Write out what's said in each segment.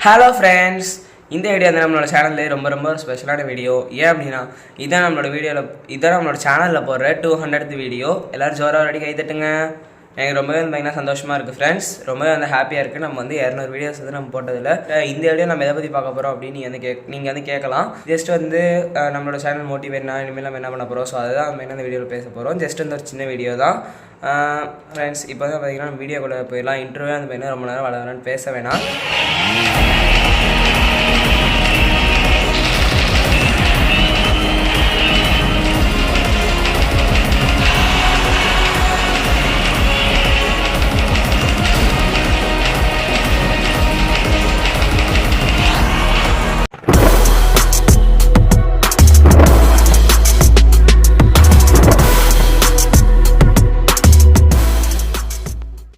Hello friends, இந்த video வந்து நம்மளோட சேனலில் ரொம்ப ஒரு ஸ்பெஷலான வீடியோ. ஏன் அப்படின்னா இதான் நம்மளோட சேனலில் போடுற 200th வீடியோ. எல்லோரும் ஜோராக ரெடி கை தட்டுங்க. எனக்கு ரொம்பவே பார்த்தீங்கன்னா சந்தோஷமாக இருக்குது ஃப்ரெண்ட்ஸ். ரொம்பவே வந்து ஹாப்பியாக இருக்குது. நம்ம வந்து 200 வீடியோஸ் வந்து நம்ம போட்டதில்ல. இந்த வீடியோ நம்ம எதை பற்றி பார்க்க போகிறோம் அப்படின்னு நீங்கள் வந்து கேட்கலாம். ஜஸ்ட் வந்து நம்மளோட சேனல் மோட்டிவேட்னா இனிமேல் நம்ம என்ன பண்ண போகிறோம், ஸோ அதுதான் நம்ம என்ன இந்த வீடியோவில் பேச போகிறோம். ஜஸ்ட் வந்து ஒரு சின்ன வீடியோ தான் ஃப்ரெண்ட்ஸ். இப்போ தான் பார்த்தீங்கன்னா நம்ம வீடியோக்குள்ளே போயிடலாம். இன்டர்வியூ வந்து பார்த்தீங்கன்னா ரொம்ப நேரம் வளரலான்னு பேச வேணாம்.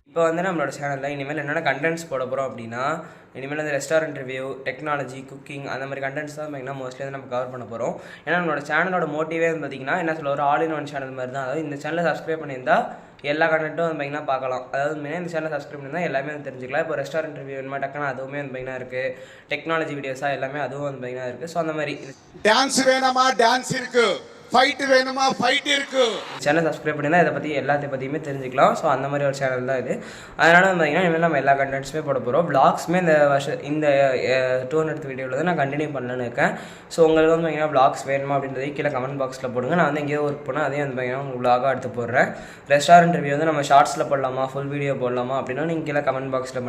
இப்போ வந்து நம்மளோட சேனலில் இனிமேல் என்னென்ன கண்டென்ட்ஸ் போட போகிறோம் அப்படின்னா, இனிமேல் வந்து ரெஸ்டாரண்ட் ரிவ்யூ, டெக்னாலஜி, குக்கிங் அந்த மாதிரி கண்டென்ட்ஸ் தான் பார்த்தீங்கன்னா மோஸ்ட்லி வந்து நம்ம கவர் பண்ண போகிறோம். ஏன்னா நம்மளோட சேனலோட மோட்டிவே வந்து பார்த்திங்கன்னா என்ன சொல்ல ஒரு ஆல் இன் ஒன் சேனல் மாதிரி தான். அதாவது இந்த சேனலை சப்ஸ்கிரைப் பண்ணியிருந்தால் எல்லா கண்டென்ட்டும் வந்து பார்த்திங்கன்னா பார்க்கலாம். அதாவது மெயினாக இந்த சேனலை சப்ஸ்கிரைப் பண்ணியிருந்தால் எல்லாமே வந்து தெரிஞ்சுக்கலாம். இப்போ ரெஸ்டாரண்ட் ரிவ்யூ என்ன டக்குனா அதுவுமே வந்து பார்த்திங்கன்னா இருக்குது. டெக்னாலஜி வீடியோஸாக எல்லாமே அதுவும் வந்து பார்த்திங்கன்னா இருக்குது. ஸோ அந்த மாதிரி டான்ஸ் வேணுமா டான்ஸ் இருக்குது, ஃபைட் வேணுமா ஃபைட் இருக்கு. சேனல் சப்ஸ்கிரைப் பண்ணியிருந்தால் இதை பற்றி எல்லாத்தையும் பற்றியுமே தெரிஞ்சுக்கலாம். ஸோ அந்த மாதிரி ஒரு சேனல் தான் இது. அதனால் வந்து பார்த்திங்கன்னா இனிமேல் நம்ம எல்லா கண்டென்ட்ஸுமே போட போகிறோம். வ்ளாக்ஸுமே இந்த 200th வீடியோவில் வந்து நான் கண்டினியூ பண்ணலான்னு இருக்கேன். ஸோ உங்களுக்கு வந்து பார்த்திங்கன்னா வ்ளாக்ஸ் வேணுமா அப்படின்றதே கீழே கமெண்ட் பாக்ஸில் போடுங்க. நான் வந்து எங்கேயோ ஒர்க் பண்ணால் அதையும் வந்து பார்த்திங்கன்னா உங்களுக்கு வ்ளாகாக எடுத்து போடுறேன். ரெஸ்டாரண்ட் ரிவ்யூ வந்து நம்ம ஷார்ட்ஸில் போடலாமா ஃபுல் வீடியோ போடலாமா அப்படின்னா நீங்கள் கீழே கமெண்ட் பாக்ஸில்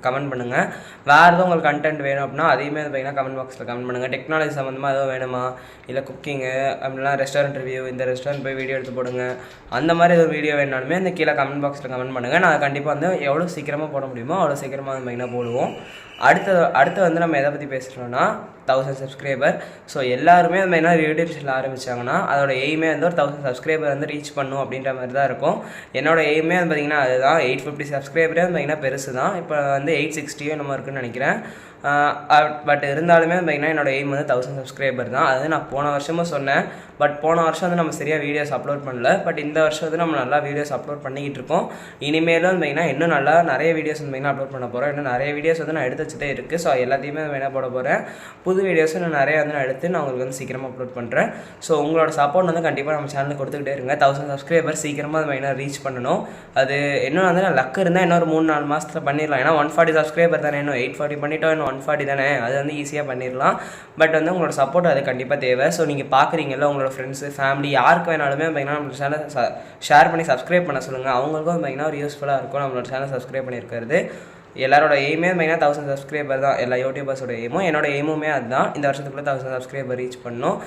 கமெண்ட் பண்ணுங்கள். வேறு எதுவும் உங்களுக்கு கண்டென்ட் வேணும் அப்படின்னா அதையுமே வந்து பார்த்திங்கன்னா கமெண்ட் பாக்ஸில் கமெண்ட் பண்ணுங்கள். டெக்னாலஜி சம்மந்தமாக எதுவும் வேணுமா, இல்லை குக்கிங்கு அப்படின்னா ரெஸ்டாரண்ட் ரிவ்யூ, இந்த ரெஸ்டாரண்ட் போய் வீடியோ எடுத்து போடுங்க, அந்த மாதிரி ஒரு வீடியோ வேணாலுமே அந்த கீழே கமெண்ட் பாக்ஸில் கமெண்ட் பண்ணுங்கள். நான் கண்டிப்பாக வந்து எவ்வளோ சீக்கிரமாக போட முடியுமோ அவ்வளோ சீக்கிரமாக வந்து மெயினாக போடுவோம். அடுத்து வந்து நம்ம எதை பற்றி பேசுகிறோன்னா 1000 சப்ஸ்கிரைபர். ஸோ எல்லாருமே நம்ம என்ன யூடியூப் சேனல் ஆரம்பித்தாங்கன்னா அதோட எய்மே வந்து ஒரு 1000 சப்ஸ்கிரைபர் வந்து ரீச் பண்ணும் அப்படின்ற மாதிரி தான் இருக்கும். என்னோட எய்மே வந்து பார்த்திங்கன்னா அதுதான். 850 சப்ஸ்கிரைபரே வந்து பார்த்திங்கன்னா பெருசு தான். இப்போ வந்து 860 நம்ம இருக்குன்னு நினைக்கிறேன். பட் இருந்தாலுமே பார்த்திங்கன்னா என்னோட எய்ம் வந்து 1000 சப்ஸ்கிரைபர் தான். அது நான் போன வருஷமும் சொன்னேன். பட் போன வருஷம் வந்து நம்ம சரியாக வீடியோஸ் அப்லோட் பண்ணல. பட் இந்த வருஷம் வந்து நம்ம நல்லா வீடியோஸ் அப்லோட் பண்ணிக்கிட்டு இருக்கோம். இனிமேலும் வந்து பார்த்திங்கன்னா இன்னும் நல்லா நிறைய வீடியோஸ் வந்து பார்த்திங்கன்னா அப்லோட் பண்ண போகிறோம். இன்னும் நிறைய வீடியோஸ் வந்து நான் எடுத்து வச்சுட்டே இருக்குது. ஸோ எல்லாத்தையுமே என்ன போட போகிறேன், புது வீடியோஸும் நான் நிறைய வந்து நான் எடுத்து நான் உங்களுக்கு வந்து சீக்கிரமாக அப்லோட் பண்ணுறேன். ஸோ உங்களோட சப்போர்ட் வந்து கண்டிப்பாக நம்ம சேனலுக்கு கொடுத்துக்கிட்டே இருங்க. 1000 சப்ஸ்கிரைபர் சீக்கிரமாக அது மெயினாக ரீச் பண்ணணும். அது இன்னும் வந்து நான் லக்கு இருந்தால் இன்னொரு 3-4 மாதத்தில் பண்ணிடலாம். ஏன்னா 140 சப்ஸ்கிரைபர் தானே, இன்னும் 840 பண்ணிட்டோம், இன்னும் 140 தானே, அது வந்து ஈஸியாக பண்ணிடலாம். பட் வந்து உங்களோட சப்போர்ட் அது கண்டிப்பாக தேவை. ஸோ நீங்கள் பார்க்குறீங்கல்ல, உங்களோட ஃப்ரெண்ட்ஸு ஃபேமிலி யாருக்கு வேணாலுமே பார்த்திங்கன்னா நம்ம சேனலை ஷேர் பண்ணி சப்ஸ்கிரைப் பண்ண சொல்லுங்கள். அவங்களுக்கும் பார்த்திங்கன்னா ஒரு யூஸ்ஃபுல்லாக இருக்கும் நம்மளோட சேனல் சப்ஸ்கிரைப் பண்ணியிருக்கிறது. எல்லாரோட எய்மே மெயினாக 1000 சப்ஸ்கிரைபர் தான். எல்லா யூடியூபர்ஸோட எய்மும் என்னோட எய்முமே அதுதான். இந்த வருஷத்துக்குள்ளே 1000 சப்ஸ்கிரைபர் ரீச் பண்ணணும்.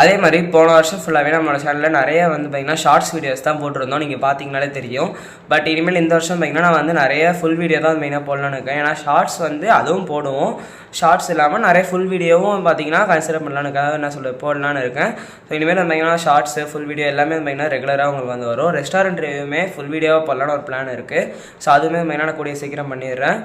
அதே மாதிரி போன வருஷம் ஃபுல்லாகவே நம்மளோட சேனலில் நிறைய வந்து பார்த்திங்கன்னா ஷார்ட்ஸ் வீடியோஸ் தான் போட்டிருந்தோம். நீங்கள் பார்த்தீங்கனாலே தெரியும். பட் இனிமேல் இந்த வருஷம் பார்த்திங்கன்னா நான் வந்து நிறைய ஃபுல் வீடியோ தான் மெயினாக போடலான்னு இருக்கேன். ஏன்னா ஷார்ட்ஸ் வந்து அதுவும் போடுவோம். ஷார்ட்ஸ் இல்லாமல் நிறைய ஃபுல் வீடியோவும் பார்த்திங்கன்னா கன்சிடர் பண்ணலான்னு என்ன போடலான்னு இருக்கேன். ஸோ இனிமேல் பார்த்திங்கன்னா ஷார்ட்ஸு ஃபுல் வீடியோ எல்லாமே பார்த்திங்கன்னா ரெகுலராக உங்களுக்கு வந்து வரும். ரெஸ்டாரண்ட் ரிவ்யூமே ஃபுல் வீடியோவாக போடலான்னு ஒரு பிளான் இருக்குது. ஸோ அதுவுமே மெயினான கூடிய சீக்கிரம் பண்ணிடுறேன்.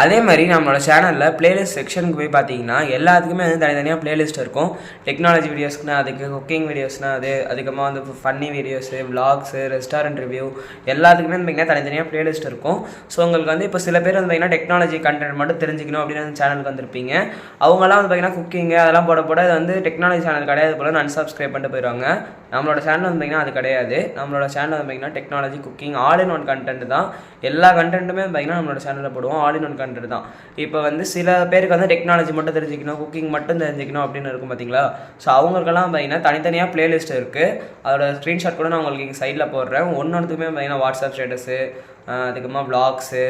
அதே மாதிரி நம்மளோட சேனலில் பிளேலிஸ்ட் செக்ஷனுக்கு போய் பார்த்தீங்கன்னா எல்லாத்துக்குமே வந்து தனித்தனியாக பிளேலிஸ்ட் இருக்கும். டெக்னாலஜி வீடியோஸ்க்குனா அதுக்கு, குக்கிங் வீடியோஸ்னால் அதுக்கப்புறமா வந்து funny videos, vlogs, restaurant review எல்லாத்துக்குமே வந்து பார்த்திங்கன்னா தனித்தனியாக பிளேலிஸ்ட் இருக்கும். ஸோ உங்களுக்கு வந்து இப்போ சில பேர் வந்து பார்த்திங்கன்னா டெக்னாலஜி கண்டென்ட் மட்டும் தெரிஞ்சுக்கணும் அப்படின்னு வந்து சேனலுக்கு வந்திருப்பீங்க. அவங்களாம் வந்து பார்த்திங்கன்னா குக்கிங்கு அதெல்லாம் போட இது வந்து டெக்னாலஜி சேனல் கிடையாது போல அன்சப்ஸ்கிரைப் பண்ணிட்டு போயிடுவாங்க. நம்மளோட சேனல் வந்து பார்த்திங்கன்னா அது கிடையாது. நம்மளோட சேனல் வந்து பார்த்திங்கன்னா technology, cooking all in one content தான். எல்லா கண்டென்ட்டுமே பார்த்திங்கன்னா நம்மளோட சேனலில் போடுவோம். ஆல் இன் ஒன் கண்டென்ட் தான். இப்போ வந்து சில பேருக்கு வந்து டெக்னாலஜி மட்டும் தெரிஞ்சுக்கணும், குக்கிங் மட்டும் தெரிஞ்சுக்கணும் அப்படின்னு இருக்கும் பார்த்தீங்களா. ஸோ அவங்களுக்கெல்லாம் பார்த்தீங்கன்னா தனித்தனியாக பிளேலிஸ்ட் இருக்குது. அதோட ஸ்க்ரீன்ஷாட் கூட நான் உங்களுக்கு இங்கே சைடில் போடுறேன். ஒன்றுத்துக்குமே பார்த்தீங்கன்னா வாட்ஸ்அப் ஸ்டேட்டஸு, அதுக்கப்புறமா வ்ளாக்ஸு,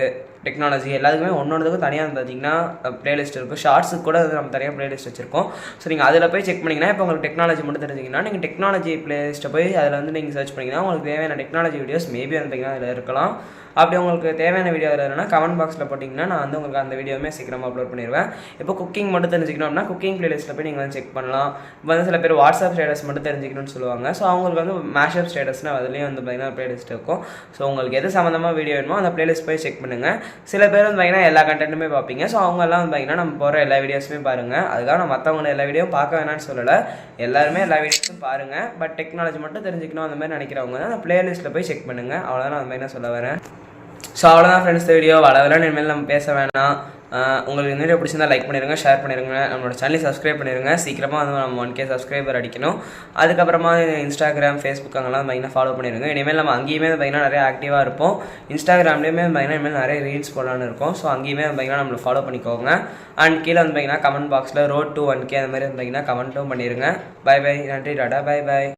டெக்னாலஜி எல்லாத்துக்குமே ஒன்றொன்றுக்கும் தனியாக பார்த்தீங்கன்னா பிளேலிஸ்ட் இருக்கும். ஷார்ட்ஸுக்கு கூட நம்ம தனியாக பிளேலிஸ்ட் வச்சுருக்கோம். ஸோ நீங்கள் அதில் போய் செக் பண்ணிங்கன்னா இப்போ உங்களுக்கு டெக்னாலஜி மட்டும் தெரிஞ்சிங்கன்னா நீங்கள் டெக்னாலஜி பிளேலிஸ்ட்டை போய் அதில் வந்து நீங்கள் சர்ச் பண்ணிங்கன்னா உங்களுக்கு தேவையான டெக்னாலஜி வீடியோஸ் மேபி வந்து பார்த்திங்கன்னா அதில் இருக்கலாம். அப்படி உங்களுக்கு தேவையான வீடியோ இல்லைன்னா கமெண்ட் பாக்ஸில் போட்டிங்கன்னா நான் வந்து உங்களுக்கு அந்த வீடியோவுமே சீக்கிரமாக அப்லோட் பண்ணிடுவேன். இப்போ குக்கிங் மட்டும் தெரிஞ்சுக்கணும் அப்படின்னா குக்கிங் பிளேலிஸ்ட்டில் போய் நீங்கள் வந்து செக் பண்ணலாம். இப்போ வந்து சில பேர் வாட்ஸ்அப் ஸ்டேட்டஸ் மட்டும் தெரிஞ்சுக்கணும்னு சொல்லுவாங்க. ஸோ அவங்களுக்கு வந்து மேஷப் ஸ்டேட்டஸ்னால் அதுலேயும் வந்து பார்த்திங்கன்னா பிளேலிஸ்ட் இருக்கும். ஸோ உங்களுக்கு எது சம்மந்தமாக வீடியோ வேணுமோ அந்த பிளேலிஸ்ட் போய் செக் பண்ணுங்கள். சில பேர் வந்து பார்த்திங்கன்னா எல்லா கண்டென்ட்டுமே பார்ப்பீங்க. ஸோ அவங்கெல்லாம் வந்து பார்த்திங்கன்னா நம்ம போகிற எல்லா வீடியோஸுமே பாருங்கள். அதுதான் நான் மற்றவங்கள எல்லா வீடியோவும் பார்க்க வேணான்னு சொல்லலை. எல்லாருமே எல்லா வீடியோஸும் பாருங்கள். பட் டெக்னாலஜி மட்டும் தெரிஞ்சுக்கணும் அந்த மாதிரி நினைக்கிறவங்க தான் அந்த பிளேலிஸ்ட்டில் போய் செக் பண்ணுங்கள். அவ்வளோதான் நான் அந்த மாதிரி நான் சொல்ல வரேன். ஸோ அவ்வளோதான் ஃப்ரெண்ட்ஸ், இந்த வீடியோ வளவலன்னு இனிமேல் நம்ம பேச வேணாம். உங்களுக்கு இந்த வீடியோ பிடிச்சிருந்தா லைக் பண்ணிடுங்க, ஷேர் பண்ணிடுங்க, நம்மளோட சேனலை சப்ஸ்கிரைப் பண்ணிடுங்க. சீக்கிரமாக வந்து நம்ம 1K சப்ஸ்கிரைபர் அடிக்கணும். அதுக்கப்புறமா இன்ஸ்டாகிராம், ஃபேஸ்புக் அங்கெல்லாம் பார்த்தீங்கன்னா ஃபாலோ பண்ணிடுங்க. இனிமேல் நம்ம அங்கேயுமே பார்த்தீங்கன்னா நிறைய ஆக்டிவாக இருப்போம். இன்ஸ்டாகிராம்லேயுமே பார்த்தீங்கன்னா இனிமேல் நிறைய ரீல்ஸ் போடலான்னு இருக்கும். ஸோ அங்கேயுமே பார்த்தீங்கன்னா நம்மளை ஃபாலோ பண்ணிக்கோங்க. அண்ட் கீழே வந்து பார்த்தீங்கன்னா கமெண்ட் பாக்ஸில் ரோட் to 1K அந்த மாதிரி பார்த்தீங்கன்னா கமெண்ட்டும் பண்ணிடுங்க. பை பை, நன்றி, டாடா, பை பை.